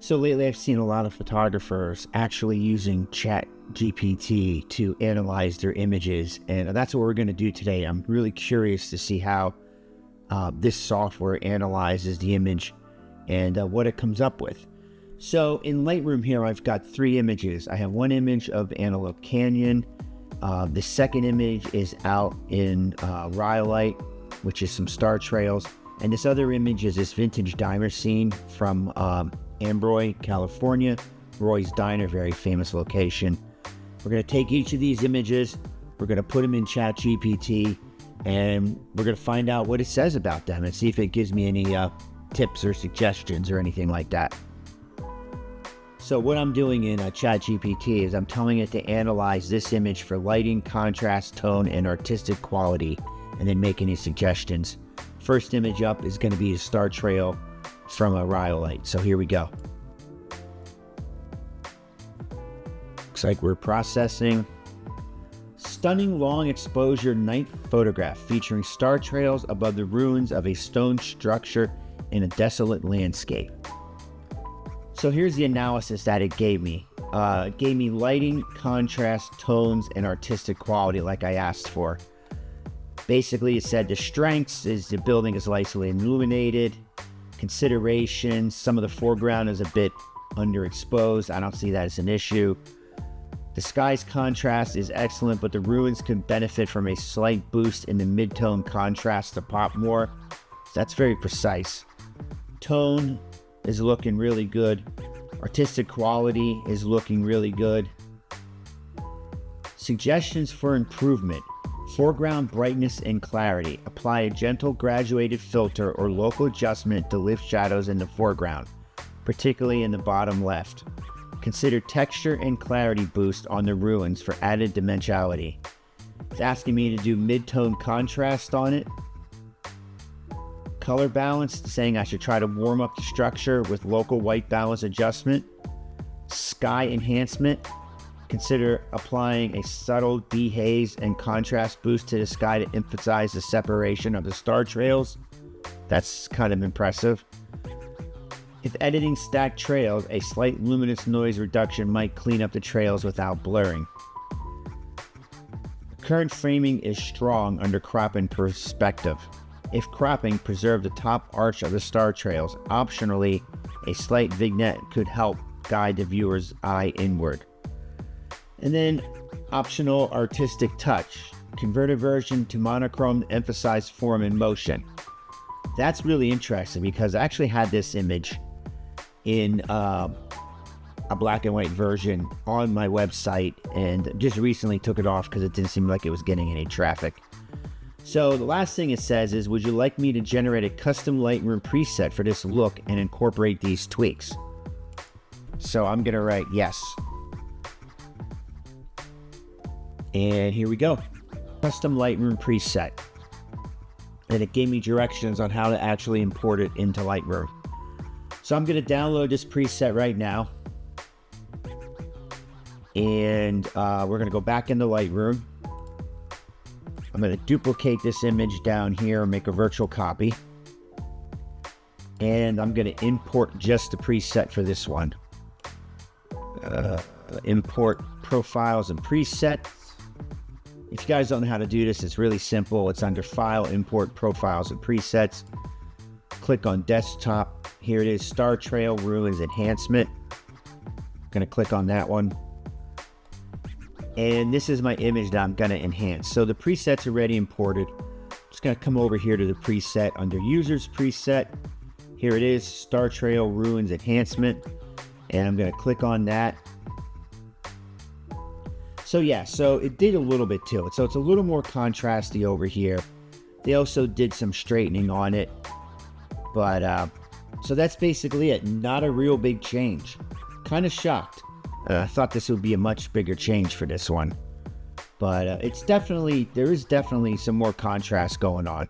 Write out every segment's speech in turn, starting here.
So lately I've seen a lot of photographers actually using chatgpt to analyze their images, and that's what we're going to do today. I'm really curious to see how this software analyzes the image and what it comes up with. So in Lightroom here, I've got three images. I have one image of Antelope Canyon. The second image is out in Rhyolite, which is some star trails. And this other image is this vintage diner scene from Ambroy, California. Roy's Diner, very famous location. We're going to take each of these images, we're going to put them in ChatGPT, and we're going to find out what it says about them and see if it gives me any tips or suggestions or anything like that. So what I'm doing in ChatGPT is I'm telling it to analyze this image for lighting, contrast, tone, and artistic quality, and then make any suggestions. First image up is going to be a star trail from a Rhyolite. So here we go. Looks like we're processing. Stunning long exposure night photograph featuring star trails above the ruins of a stone structure in a desolate landscape. So here's the analysis that it gave me. It gave me lighting, contrast, tones, and artistic quality like I asked for. Basically, it said the strengths is the building is lightly illuminated. Considerations, some of the foreground is a bit underexposed. I don't see that as an issue. The sky's contrast is excellent, but the ruins could benefit from a slight boost in the mid-tone contrast to pop more. That's very precise. Tone is looking really good. Artistic quality is looking really good. Suggestions for improvement. Foreground brightness and clarity. Apply a gentle graduated filter or local adjustment to lift shadows in the foreground, particularly in the bottom left. Consider texture and clarity boost on the ruins for added dimensionality. It's asking me to do mid-tone contrast on it. Color balance, saying I should try to warm up the structure with local white balance adjustment. Sky enhancement. Consider applying a subtle dehaze and contrast boost to the sky to emphasize the separation of the star trails. That's kind of impressive. If editing stacked trails, a slight luminous noise reduction might clean up the trails without blurring. Current framing is strong under cropping perspective. If cropping, preserve the top arch of the star trails. Optionally, a slight vignette could help guide the viewer's eye inward. And then optional artistic touch. Convert a version to monochrome to emphasize form and motion. That's really interesting because I actually had this image in a black and white version on my website and just recently took it off because it didn't seem like it was getting any traffic. So the last thing it says is, would you like me to generate a custom Lightroom preset for this look and incorporate these tweaks? So I'm going to write yes. And here we go. Custom Lightroom preset. And it gave me directions on how to actually import it into Lightroom. So I'm going to download this preset right now. And we're going to go back into Lightroom. I'm going to duplicate this image down here and make a virtual copy. And I'm going to import just the preset for this one. Import profiles and presets. If you guys don't know how to do this, it's really simple. It's under File, Import Profiles and Presets. Click on Desktop. Here it is, Star Trail Ruins Enhancement. I'm going to click on that one. And this is my image that I'm going to enhance. So the preset's already imported. Just going to come over here to the preset under Users Preset. Here it is, Star Trail Ruins Enhancement. And I'm going to click on that. So yeah, so it did a little bit to it. So it's a little more contrasty over here. They also did some straightening on it. But, so that's basically it. Not a real big change. Kind of shocked. I thought this would be a much bigger change for this one. But there is definitely some more contrast going on.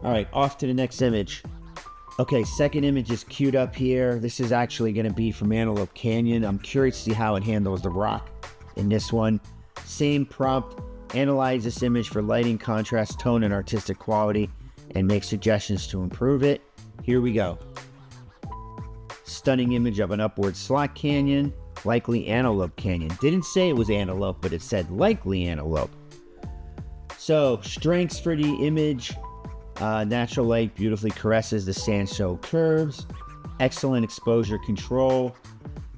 All right, off to the next image. Okay, second image is queued up here. This is actually going to be from Antelope Canyon. I'm curious to see how it handles the rock in this one. Same prompt. Analyze this image for lighting, contrast, tone, and artistic quality, and make suggestions to improve it. Here we go. stunning image of an upward slot canyon, likely antelope canyon. Didn't say it was antelope, but it said likely antelope. So, strengths for the image. Natural light beautifully caresses the sandstone curves. Excellent exposure control.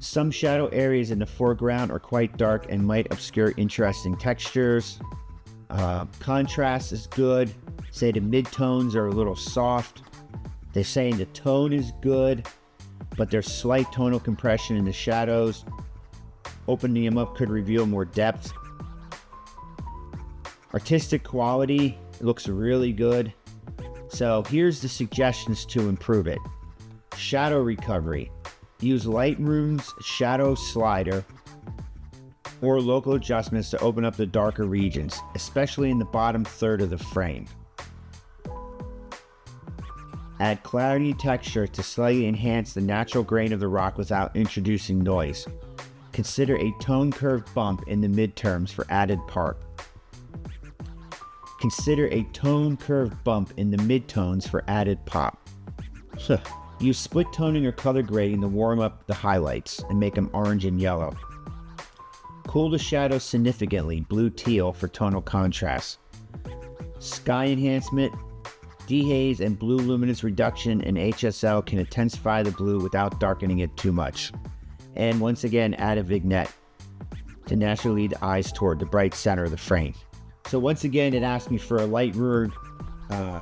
Some shadow areas in the foreground are quite dark and might obscure interesting textures. Contrast is good. Say the midtones are a little soft. They're saying the tone is good, but there's slight tonal compression in the shadows. Opening them up could reveal more depth. Artistic quality looks really good. So here's the suggestions to improve it. Shadow recovery. Use Lightroom's shadow slider or local adjustments to open up the darker regions, especially in the bottom third of the frame. Add clarity and texture to slightly enhance the natural grain of the rock without introducing noise. Consider a tone curve bump in the midterms for added pop. Consider a tone curve bump in the midtones for added pop. Use split toning or color grading to warm up the highlights and make them orange and yellow. Cool the shadows significantly, blue-teal for tonal contrast. Sky enhancement. Dehaze and blue luminance reduction in HSL can intensify the blue without darkening it too much. And once again, add a vignette to naturally lead the eyes toward the bright center of the frame. So once again, it asked me for a Lightroom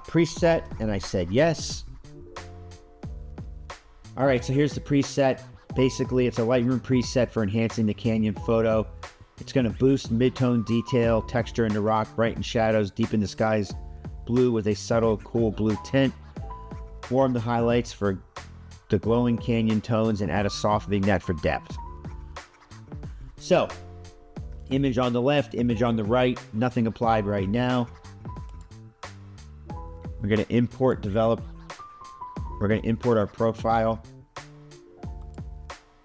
preset, and I said yes. All right, so here's the preset. Basically, it's a Lightroom preset for enhancing the canyon photo. It's going to boost mid-tone detail, texture in the rock, brighten shadows, deepen the sky's blue with a subtle, cool blue tint. Warm the highlights for the glowing canyon tones and add a soft vignette for depth. So, image on the left, image on the right, nothing applied right now. We're going to import our profile.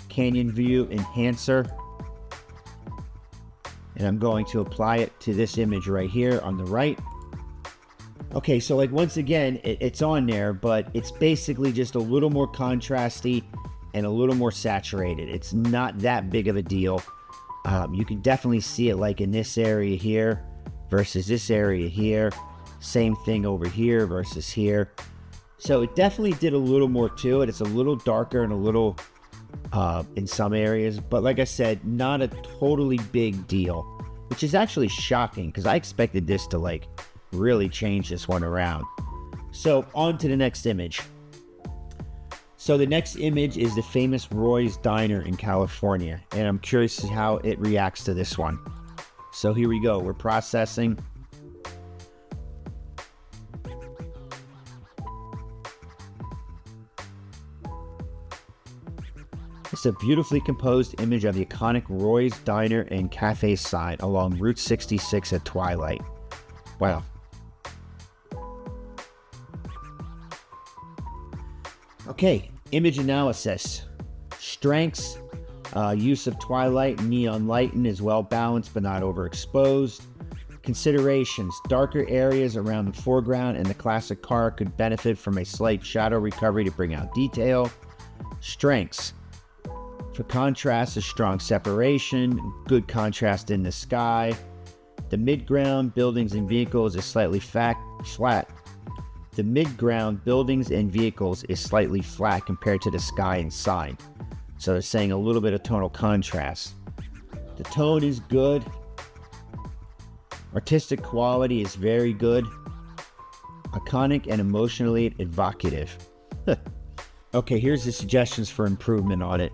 Canyon view enhancer. And I'm going to apply it to this image right here on the right. Okay, so like once again, it's on there, but it's basically just a little more contrasty and a little more saturated. It's not that big of a deal. You can definitely see it like in this area here versus this area here. Same thing over here versus here. So it definitely did a little more to it. It's a little darker and a little in some areas, but like I said, not a totally big deal, which is actually shocking because I expected this to like really change this one around. So on to the next image. So the next image is the famous Roy's Diner in California, and I'm curious to how it reacts to this one. So here we go. We're processing. It's a beautifully composed image of the iconic Roy's Diner and Cafe sign along Route 66 at twilight. Wow. Okay, image analysis. Strengths, use of twilight and neon lighting is well balanced but not overexposed. Considerations, darker areas around the foreground and the classic car could benefit from a slight shadow recovery to bring out detail. Strengths, for contrast, a strong separation, good contrast in the sky. The midground, buildings and vehicles is slightly flat. The midground, buildings and vehicles is slightly flat compared to the sky and sign. So they're saying a little bit of tonal contrast. The tone is good. Artistic quality is very good. Iconic and emotionally evocative. Okay, here's the suggestions for improvement on it.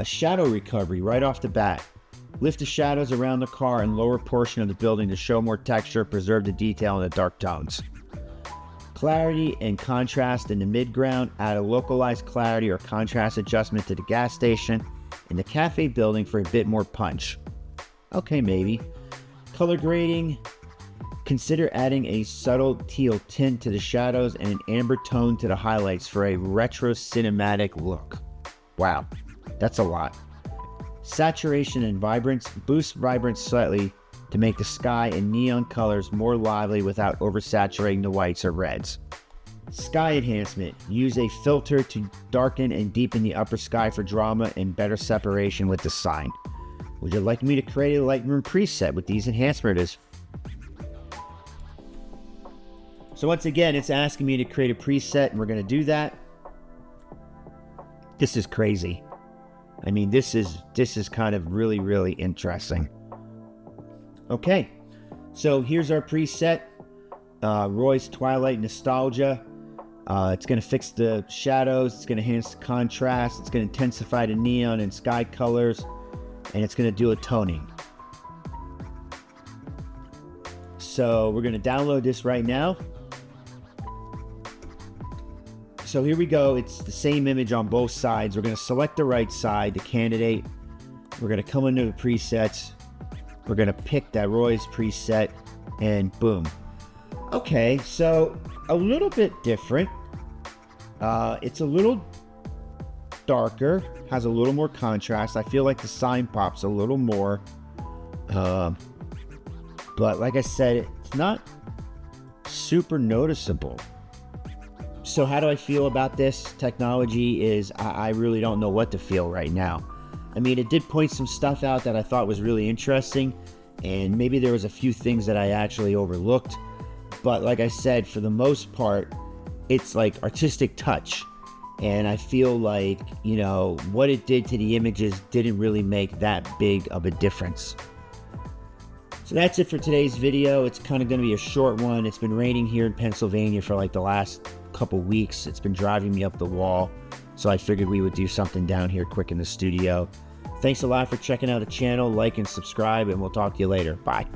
Shadow recovery right off the bat. Lift the shadows around the car and lower portion of the building to show more texture, preserve the detail in the dark tones. Clarity and contrast in the midground. Add a localized clarity or contrast adjustment to the gas station and the cafe building for a bit more punch. Okay, maybe. Color grading. Consider adding a subtle teal tint to the shadows and an amber tone to the highlights for a retro cinematic look. Wow, that's a lot. Saturation and vibrance. Boost vibrance slightly to make the sky and neon colors more lively without oversaturating the whites or reds. Sky enhancement. Use a filter to darken and deepen the upper sky for drama and better separation with the sign. Would you like me to create a Lightroom preset with these enhancements? So once again, it's asking me to create a preset, and we're going to do that. This is crazy. I mean, this is kind of really interesting. Okay, so here's our preset. Roy's Twilight Nostalgia. It's going to fix the shadows. It's going to enhance the contrast. It's going to intensify the neon and sky colors. And it's going to do a toning. So we're going to download this right now. So here we go. It's the same image on both sides. We're going to select the right side, the candidate. We're going to come into the presets. We're going to pick that Roy's preset, and boom. Okay, so a little bit different. It's a little darker, has a little more contrast. I feel like the sign pops a little more. But like I said, it's not super noticeable. So how do I feel about this technology is I really don't know what to feel right now. I mean, it did point some stuff out that I thought was really interesting, and maybe there was a few things that I actually overlooked. But like I said, for the most part, it's like artistic touch. And I feel like, you know, what it did to the images didn't really make that big of a difference. So that's it for today's video. It's kind of going to be a short one. It's been raining here in Pennsylvania for like the last couple weeks. It's been driving me up the wall. So I figured we would do something down here quick in the studio. Thanks a lot for checking out the channel. Like and subscribe, and we'll talk to you later. Bye.